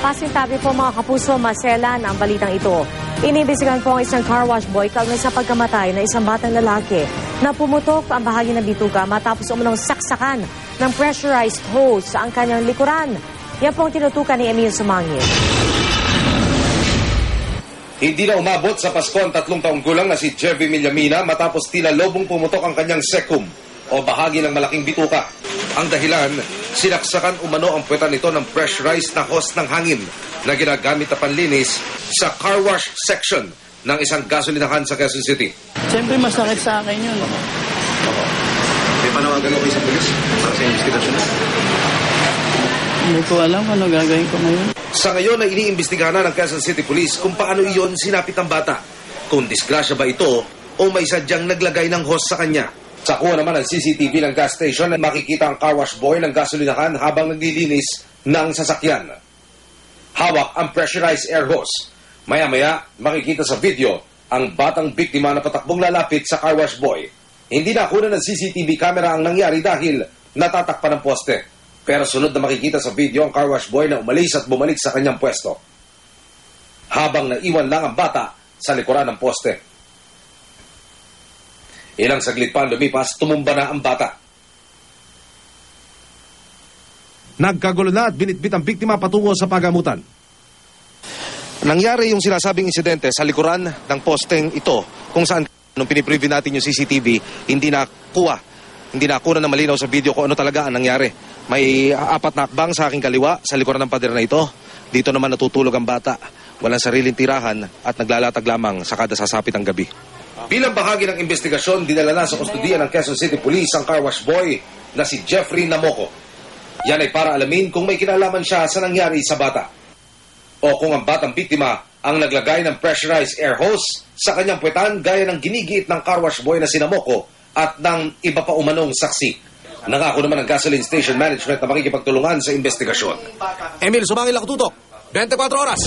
Pasintabi po mga kapuso, maselan ang balitang ito. Iniimbestigahan po ang isang car wash boy kaugnay sa pagkamatay ng isang batang lalaki na pumutok ang bahagi ng bituka matapos umunong saksakan ng pressurized hose sa ang kanyang likuran. Yan po ang tinutukan ni Emil Sumangit. Hindi na umabot sa Pasko ang 3 taong gulang na si Jevy Millamina matapos tila lobong pumutok ang kanyang secum o bahagi ng malaking bituka. Ang dahilan, sinaksakan umano ang puwetan nito ng pressurized na hose ng hangin na ginagamit na panlinis sa car wash section ng isang gasolinahan sa Quezon City. Siyempre masakit sa akin yun. May panawagan ako sa pulis para sa investigasyon. Hindi ko alam kung ano gagawin ko ngayon. Sa ngayon ay iniimbestigahan na ng Quezon City Police kung paano iyon sinapit ng bata. Kung disgrasya ba ito o may sadyang naglagay ng hose sa kanya. Sa kuha naman ng CCTV ng gas station na makikita ang car wash boy ng gasolinahan habang naglilinis ng sasakyan. Hawak ang pressurized air hose. Maya-maya makikita sa video ang batang biktima na patakbong lalapit sa car wash boy. Hindi nakuha ng CCTV camera ang nangyari dahil natatakpan ng poste. Pero sunod na makikita sa video ang car wash boy na umalis at bumalik sa kanyang pwesto. Habang naiwan lang ang bata sa likuran ng poste. Ilang saglit pa lumipas, tumumba na ang bata. Nagkagulo na at binitbit ang biktima patungo sa pagamutan. Nangyari yung sinasabing insidente sa likuran ng posteng ito kung saan nung pinipreview natin yung CCTV, hindi nakuha na malinaw sa video kung ano talaga ang nangyari. May 4 na akbang sa aking kaliwa sa likuran ng pader na ito. Dito naman natutulog ang bata. Walang sariling tirahan at naglalatag lamang sa kada sasapit ng gabi. Bilang bahagi ng investigasyon, dinala na sa kustudiya ng Quezon City Police ang car wash boy na si Jeffrey Namoko. Yan ay para alamin kung may kinalaman siya sa nangyari sa bata. O kung ang batang biktima ang naglagay ng pressurized air hose sa kanyang puwetan gaya ng ginigiit ng car wash boy na si Namoko at ng iba pa umanong saksi. Nangako naman ang gasoline station management na makikipagtulungan sa investigasyon. Emil Sumangil, Tutok, 24 oras.